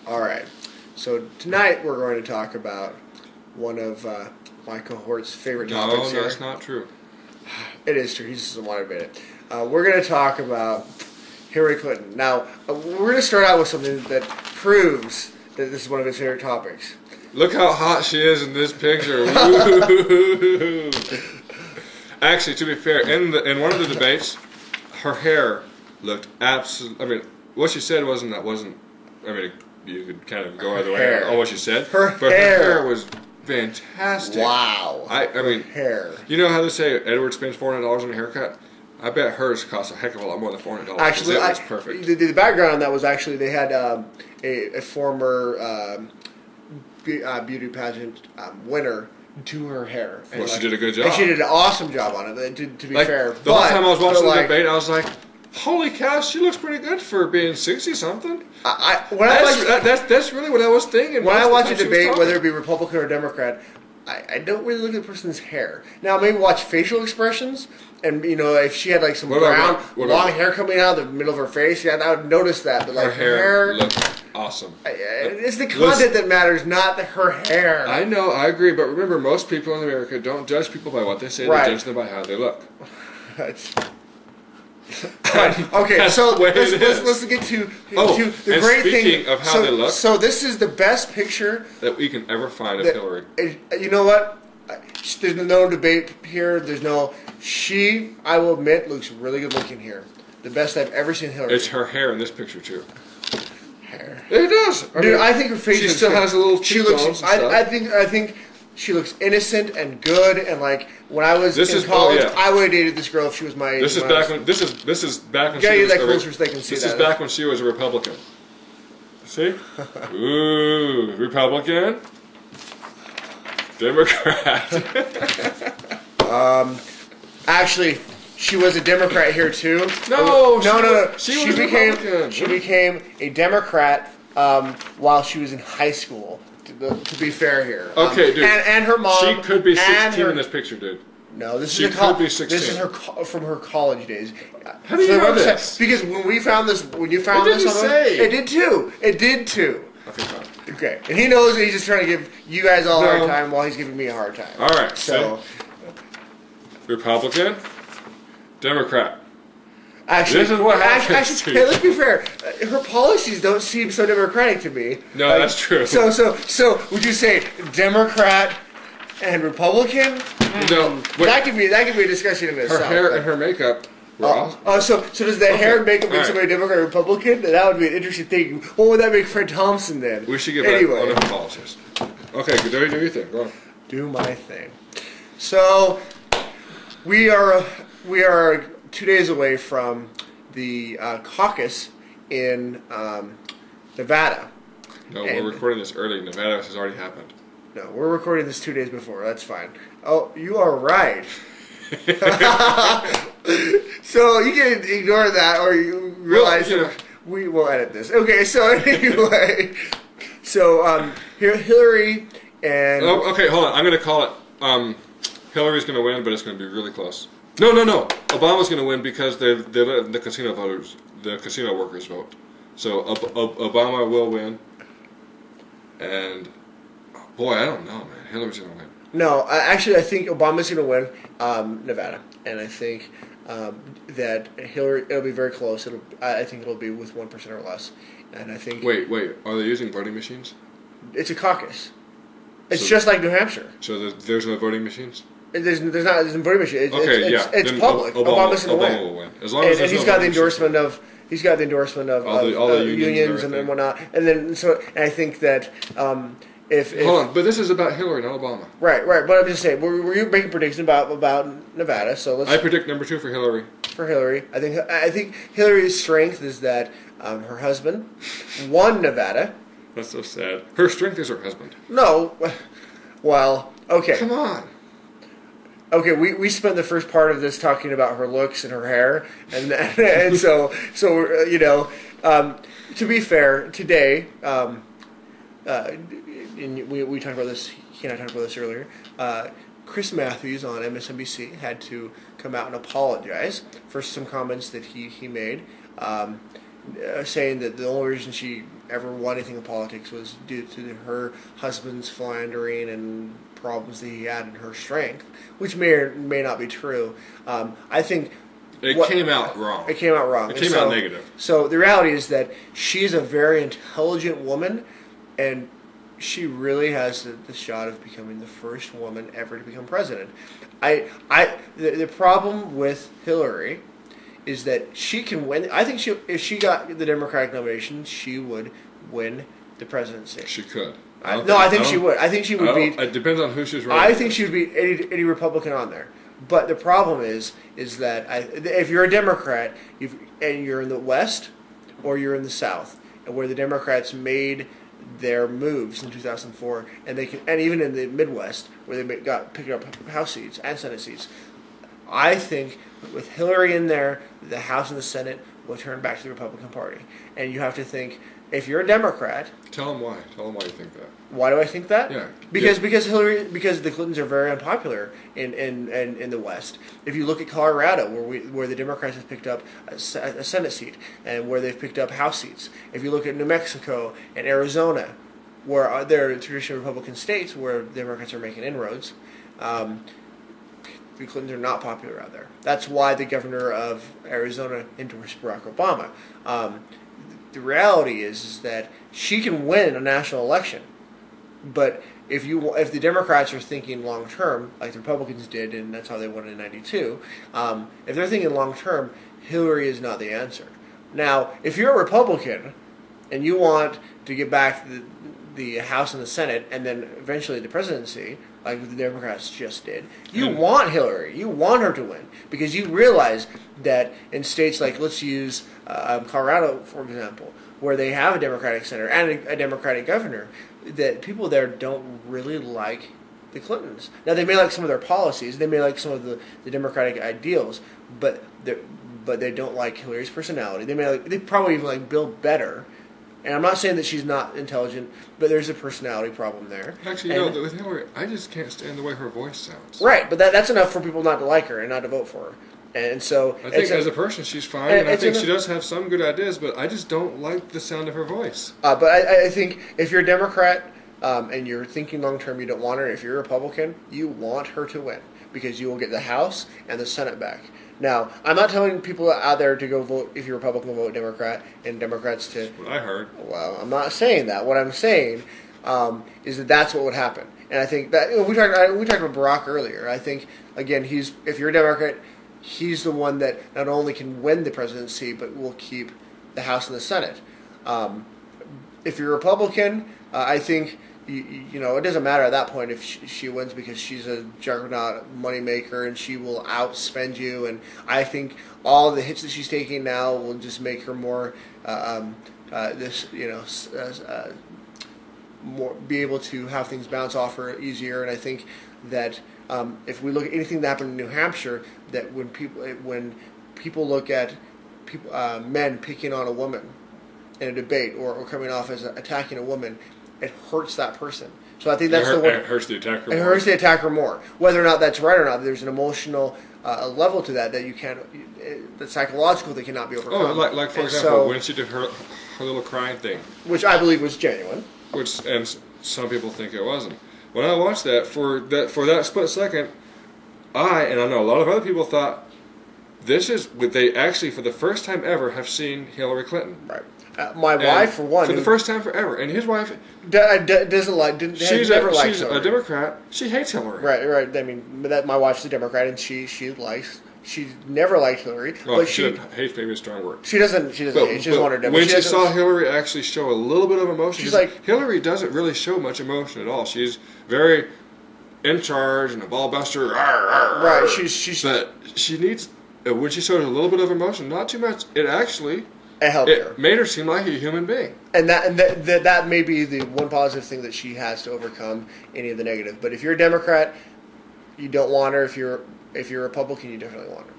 All right. So tonight we're going to talk about one of my cohort's favorite topics here. No, that's not true. It is true. He just doesn't want to admit it. We're going to talk about Hillary Clinton. Now, we're going to start out with something that proves that this is one of his favorite topics. Look how hot she is in this picture. Actually, to be fair, in one of the debates, her hair looked absolutely. I mean, what she said wasn't. I mean, you could kind of go either way on what she said. Her hair was fantastic. Wow. I mean, hair. You know how they say Edward spends $400 on a haircut? I bet hers costs a heck of a lot more than $400. Actually, it was perfect. The background on that was actually they had a former beauty pageant winner do her hair. And well, she did a good job. And she did an awesome job on it, to be fair. The whole time I was watching the debate, I was like, holy cow, she looks pretty good for being 60-something. That's really what I was thinking. When I watch a debate, whether it be Republican or Democrat, I don't really look at the person's hair. Now, maybe watch facial expressions, and if she had like some brown, long hair coming out of the middle of her face, yeah, I would notice that. But like her hair looked awesome. It's the content that matters, not her hair. I know, I agree, but remember, most people in America don't judge people by what they say; they judge them by how they look. Okay, so let's get to the great thing of how they look. So this is the best picture that we can ever find of Hillary. You know what? There's no debate here. She, I will admit, looks really good looking here. The best I've ever seen Hillary. It's her hair in this picture too. Hair. It does. Dude, I think her face. She still has a little cheekbones and stuff. I think she looks innocent and good, and like when I was in college, I would have dated this girl if she was my age. This is back when she was This is back when she was a Republican. See? Ooh, Republican, Democrat. Actually, she was a Democrat here too. No. She became a Democrat while she was in high school. To be fair here. Okay, dude. And her mom. She could be 16 in this picture, dude. No, she could be 16. This is from her college days. How do you know this? Because when you found this it did too. It did too. Okay, fine. Okay, and he knows that he's just trying to give you guys all a hard time while he's giving me a hard time. All right, so Republican, Democrat. Actually, this is what happens. Hey, let's be fair. Her policies don't seem so democratic to me. No, that's true. So would you say Democrat and Republican? No, that could be a discussion in itself. Her hair and her makeup. So does the hair and makeup make somebody Democrat or Republican? That would be an interesting thing. What would that make Fred Thompson then? We should get back on the politics. Okay, do your thing. Go on. Do my thing. So we are 2 days away from the caucus in Nevada. No, we're recording this early. Nevada has already happened. No, we're recording this 2 days before. That's fine. Oh, you are right. So you can ignore that, or you realize we will edit this. Okay, so anyway, Hillary and... Oh, okay, hold on. I'm going to call it... Hillary's going to win, but it's going to be really close. No. Obama's going to win because they let the casino voters, the casino workers vote. So Obama will win. And boy, I don't know, man. Hillary's going to win. No, actually, I think Obama's going to win Nevada, and I think that Hillary. It'll be very close. I think it'll be with 1% or less. And I think. Wait. Are they using voting machines? It's a caucus. It's just like New Hampshire. So there's no voting machines. There's a voting machine. It's public. Obama's going to win. Will win. As long as and he's got the endorsement of all the unions and whatnot. And I think that if hold on, but this is about Hillary, not Obama. Right. But I'm just saying, we're making predictions about Nevada. So I predict number 2 for Hillary. For Hillary, I think Hillary's strength is that her husband won Nevada. That's so sad. Her strength is her husband. No, well, okay. Come on. Okay, we spent the first part of this talking about her looks and her hair, and so to be fair, today, and we talked about this. He and I talked about this earlier. Chris Matthews on MSNBC had to come out and apologize for some comments that he made, saying that the only reason she ever won anything in politics was due to her husband's philandering and problems that he had in her strength, which may or may not be true. I think it came out wrong. It came out wrong. It came out negative. So the reality is that she's a very intelligent woman, and she really has the shot of becoming the first woman ever to become president. The problem with Hillary is that she can win. I think if she got the Democratic nomination, she would win the presidency. She could. I think she would. I think she would beat. It depends on who she's running. I think she would beat any Republican on there. But the problem is that if you're a Democrat and you're in the West or you're in the South, and where the Democrats made their moves in 2004, and even in the Midwest where they picked up House seats and Senate seats, I think with Hillary in there, the House and the Senate will turn back to the Republican Party. And you have to think, if you're a Democrat, tell them why. Tell them why you think that. Why do I think that? Yeah. Because the Clintons are very unpopular in the West. If you look at Colorado, where the Democrats have picked up a Senate seat and where they've picked up House seats. If you look at New Mexico and Arizona, where they're traditional Republican states where Democrats are making inroads, the Clintons are not popular out there. That's why the governor of Arizona endorsed Barack Obama. The reality is that she can win a national election, but if the Democrats are thinking long term, like the Republicans did, and that's how they won in '92, if they're thinking long term, Hillary is not the answer. Now, if you're a Republican and you want to get back the House and the Senate, and then eventually the presidency, like the Democrats just did, you want Hillary. You want her to win because you realize that in states like, let's use Colorado, for example, where they have a Democratic senator and a Democratic governor, that people there don't really like the Clintons. Now, they may like some of their policies, they may like some of the Democratic ideals, but they don't like Hillary's personality. They probably even like Bill better. And I'm not saying that she's not intelligent, but there's a personality problem there. Actually, with Hillary, I just can't stand the way her voice sounds. Right, but that's enough for people not to like her and not to vote for her. And so I think as a person, she's fine, and I think she does have some good ideas, but I just don't like the sound of her voice. But I think if you're a Democrat and you're thinking long term, you don't want her. If you're a Republican, you want her to win because you will get the House and the Senate back. Now, I'm not telling people out there to go vote, if you're Republican, vote Democrat, and Democrats to... That's what I heard. Well, I'm not saying that. What I'm saying is that that's what would happen. And I think that, we talked about Barack earlier. I think, again, if you're a Democrat, he's the one that not only can win the presidency, but will keep the House and the Senate. If you're a Republican, I think... it doesn't matter at that point if she wins because she's a juggernaut moneymaker and she will outspend you. And I think all the hits that she's taking now will just make her more more be able to have things bounce off her easier. And I think that if we look at anything that happened in New Hampshire, that when people look at men picking on a woman in a debate or coming off as attacking a woman, it hurts that person. So I think that's the one. It hurts the attacker more. It hurts the attacker more. Whether or not that's right or not, there's an emotional level to that you can't, that's psychological that cannot be overcome. Oh, like for example, when she did her little crying thing. Which I believe was genuine. And some people think it wasn't. When I watched that, for that split second, and I know a lot of other people thought, they actually, for the first time ever, have seen Hillary Clinton. Right. My wife, for one, for the first time forever, and his wife doesn't like. She's a Democrat. She hates Hillary. Right. I mean, my wife's a Democrat, and she never liked Hillary. Well, but she maybe a strong word. She doesn't hate. She doesn't want her. When she saw Hillary actually show a little bit of emotion, she's like, Hillary doesn't really show much emotion at all. She's very in charge and a ball buster. Right. She's. But she needs when she showed a little bit of emotion, not too much. It actually. It made her seem like a human being. And that may be the one positive thing that she has to overcome any of the negative. But if you're a Democrat, you don't want her. If you're a Republican, you definitely want her.